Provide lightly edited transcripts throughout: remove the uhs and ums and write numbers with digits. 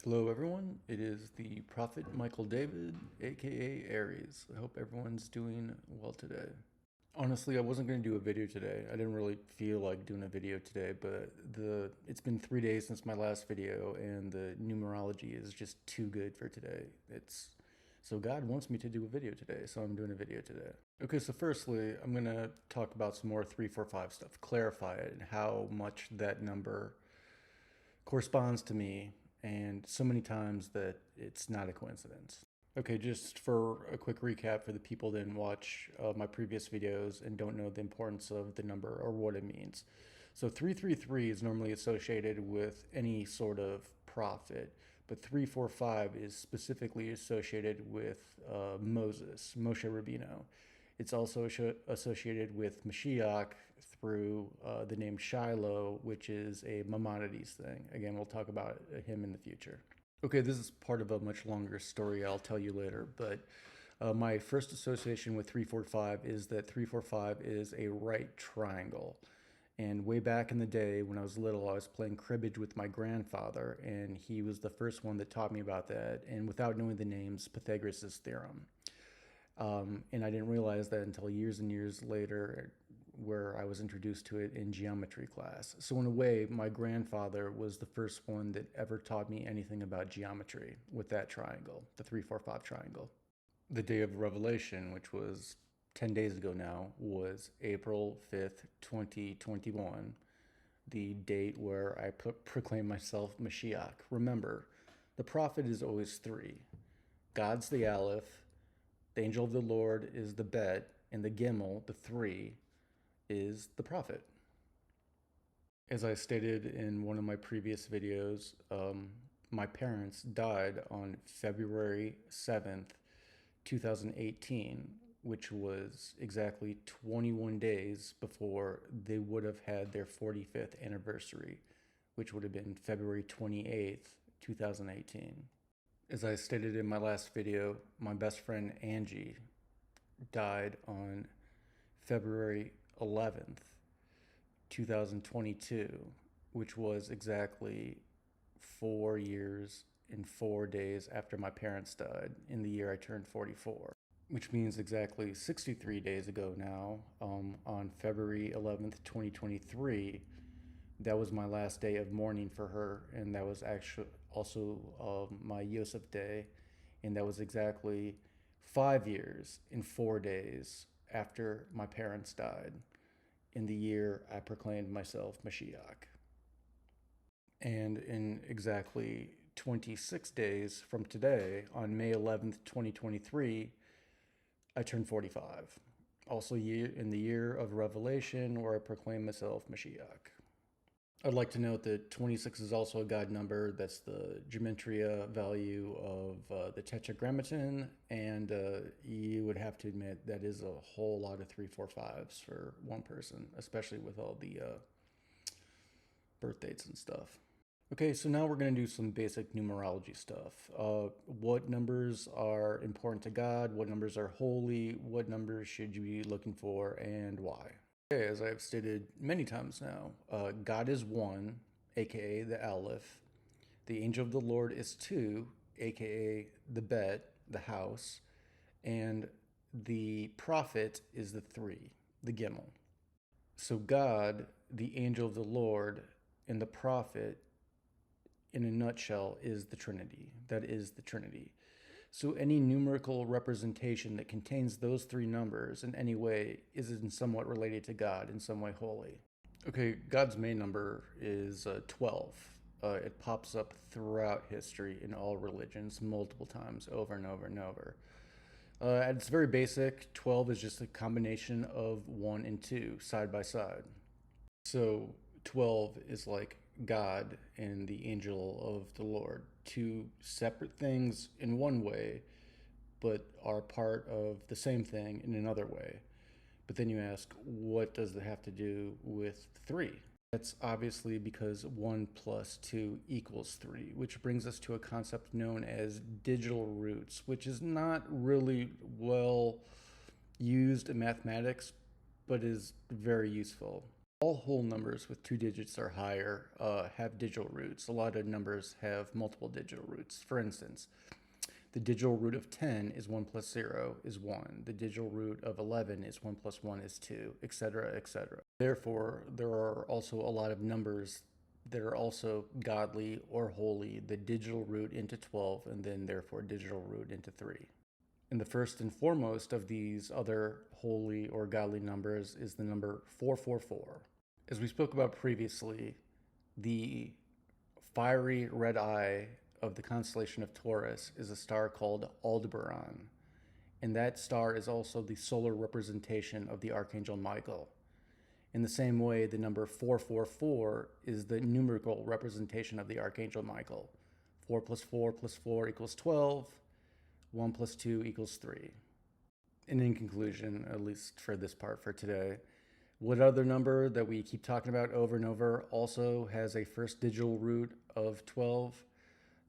Hello, everyone. It is the Prophet Michael David, aka Aries. I hope everyone's doing well today. Honestly, I wasn't going to do a video today. I didn't really feel like doing a video today, but it's been 3 days since my last video, and the numerology is just too good for today. It's so God wants me to do a video today, so I'm doing a video today. Okay, so firstly, I'm gonna talk about some more 345 stuff, clarify it, and how much that number corresponds to me, and so many times that it's not a coincidence. Okay, just for a quick recap for the people that didn't watch my previous videos and don't know the importance of the number or what it means. So 333 is normally associated with any sort of prophet, but 345 is specifically associated with Moshe Rabbeinu. It's also associated with Mashiach through the name Shiloh, which is a Maimonides thing. Again, we'll talk about him in the future. Okay, this is part of a much longer story I'll tell you later, but my first association with 345 is that 345 is a right triangle. And way back in the day when I was little, I was playing cribbage with my grandfather, and he was the first one that taught me about that. And without knowing the names, Pythagoras' theorem. And I didn't realize that until years and years later, where I was introduced to it in geometry class. So, in a way, my grandfather was the first one that ever taught me anything about geometry with that triangle, the 345 triangle. The day of Revelation, which was 10 days ago now, was April 5th, 2021, the date where I proclaimed myself Mashiach. Remember, the prophet is always three. God's the Aleph, the angel of the Lord is the Bet, and the Gimel, the three, is the prophet. As I stated in one of my previous videos, my parents died on February 7th, 2018, which was exactly 21 days before they would have had their 45th anniversary, which would have been February 28th, 2018. As I stated in my last video, my best friend Angie died on February 11th, 2022, which was exactly 4 years and 4 days after my parents died in the year I turned 44, which means exactly 63 days ago now, on February 11th, 2023, that was my last day of mourning for her, and that was actually also my Yosef day, and that was exactly 5 years and 4 days after my parents died in the year I proclaimed myself Mashiach. And in exactly 26 days from today, on May 11th, 2023, I turned 45. Also in the year of Revelation, where I proclaimed myself Mashiach. I'd like to note that 26 is also a God number. That's the gematria value of the tetragrammaton, and you would have to admit that is a whole lot of 345s for one person, especially with all the birth dates and stuff. Okay, so now we're going to do some basic numerology stuff. What numbers are important to God? What numbers are holy? What numbers should you be looking for, and why? Okay, as I've stated many times now, God is one, aka the Aleph. The angel of the Lord is two, aka the Bet, the house. And the prophet is the three, the Gimel. So God, the angel of the Lord, and the prophet, in a nutshell, is the Trinity. That is the Trinity. So any numerical representation that contains those three numbers in any way is in somewhat related to God, in some way holy. Okay, God's main number is 12. It pops up throughout history in all religions multiple times, over and over and over. At its very basic, 12 is just a combination of 1 and 2 side by side. So 12 is like God and the angel of the Lord, two separate things in one way, but are part of the same thing in another way. But then you ask, what does it have to do with 3? That's obviously because 1 plus 2 equals 3, which brings us to a concept known as digital roots, which is not really well used in mathematics, but is very useful. All whole numbers with 2 digits or higher have digital roots. A lot of numbers have multiple digital roots. For instance, the digital root of 10 is 1 plus 0 is 1. The digital root of 11 is 1 plus 1 is 2, etc., etc. Therefore, there are also a lot of numbers that are also godly or holy, the digital root into 12, and then therefore digital root into 3. And the first and foremost of these other holy or godly numbers is the number 444. As we spoke about previously, the fiery red eye of the constellation of Taurus is a star called Aldebaran, and that star is also the solar representation of the Archangel Michael. In the same way, the number 444 is the numerical representation of the Archangel Michael. 4 plus 4 plus 4 equals 12. 1 plus 2 equals 3. And in conclusion, at least for this part for today, what other number that we keep talking about over and over also has a first digital root of 12?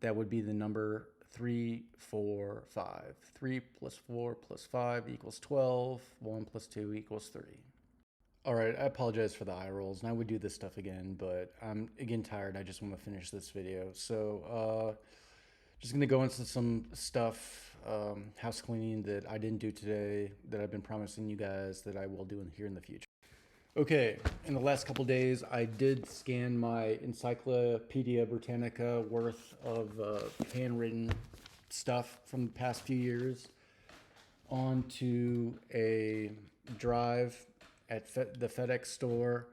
That would be the number 345. 3 plus 4 plus 5 equals 12. 1 plus 2 equals 3. All right, I apologize for the eye rolls, and I would do this stuff again, but I'm again tired. I just want to finish this video. So, just going to go into some stuff, house cleaning that I didn't do today, that I've been promising you guys that I will do here in the future. Okay, in the last couple days, I did scan my Encyclopedia Britannica worth of handwritten stuff from the past few years onto a drive at the FedEx store.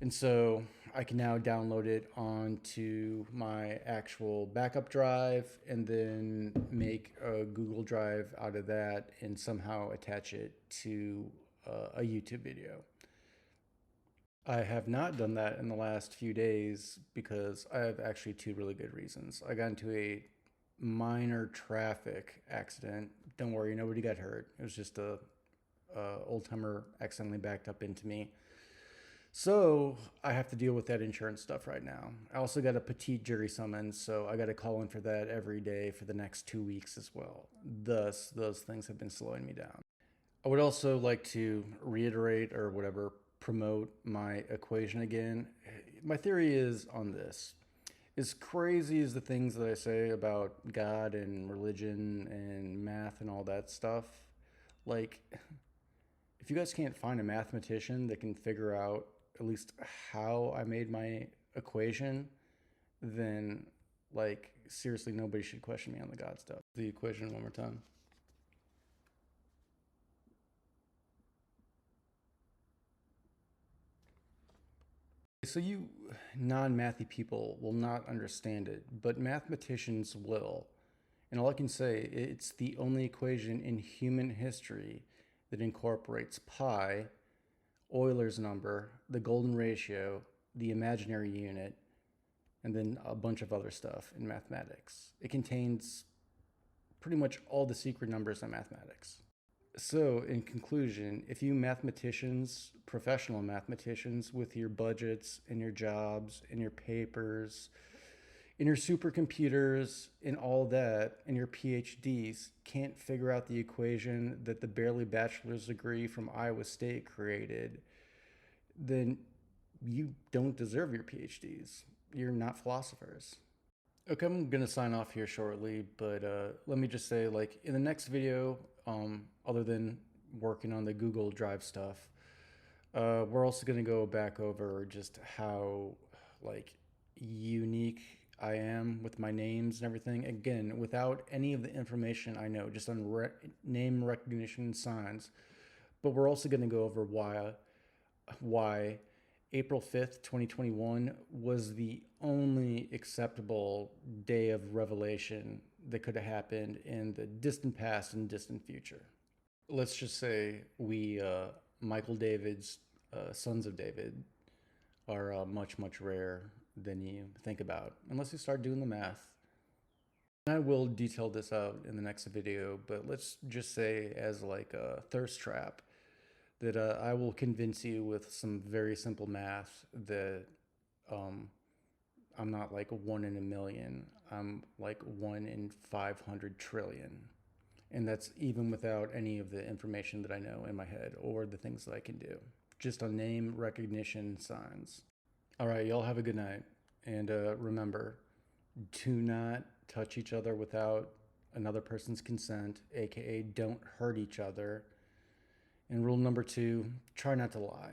And so I can now download it onto my actual backup drive and then make a Google Drive out of that and somehow attach it to a YouTube video. I have not done that in the last few days because I have actually two really good reasons. I got into a minor traffic accident. Don't worry, nobody got hurt. It was just a old timer accidentally backed up into me. So I have to deal with that insurance stuff right now. I also got a petite jury summons, so I got to call in for that every day for the next 2 weeks as well. Thus, those things have been slowing me down. I would also like to reiterate or whatever, promote my equation again. My theory is on this. As crazy as the things that I say about God and religion and math and all that stuff, like, if you guys can't find a mathematician that can figure out at least how I made my equation, then, like, seriously, nobody should question me on the God stuff. The equation one more time. So you non-mathy people will not understand it, but mathematicians will. And all I can say, it's the only equation in human history that incorporates pi, Euler's number, the golden ratio, the imaginary unit, and then a bunch of other stuff in mathematics. It contains pretty much all the secret numbers in mathematics. So, in conclusion, if you mathematicians, professional mathematicians with your budgets and your jobs and your papers and your supercomputers and all that and your PhDs can't figure out the equation that the barely bachelor's degree from Iowa State created, then you don't deserve your PhDs. You're not philosophers. Okay, I'm gonna sign off here shortly, but let me just say, like, in the next video, other than working on the Google Drive stuff, we're also gonna go back over just how, like, unique I am with my names and everything. Again, without any of the information I know, just on name recognition signs. But we're also gonna go over why April 5th, 2021 was the only acceptable day of revelation that could have happened in the distant past and distant future. Let's just say we, Michael David's sons of David, are much, much rarer than you think about, unless you start doing the math. I will detail this out in the next video, but let's just say as like a thirst trap, that I will convince you with some very simple math that I'm not like 1 in a million. I'm like 1 in 500 trillion. And that's even without any of the information that I know in my head or the things that I can do. just on name recognition signs. All right, y'all have a good night. And remember, do not touch each other without another person's consent, aka don't hurt each other. And rule number 2, try not to lie.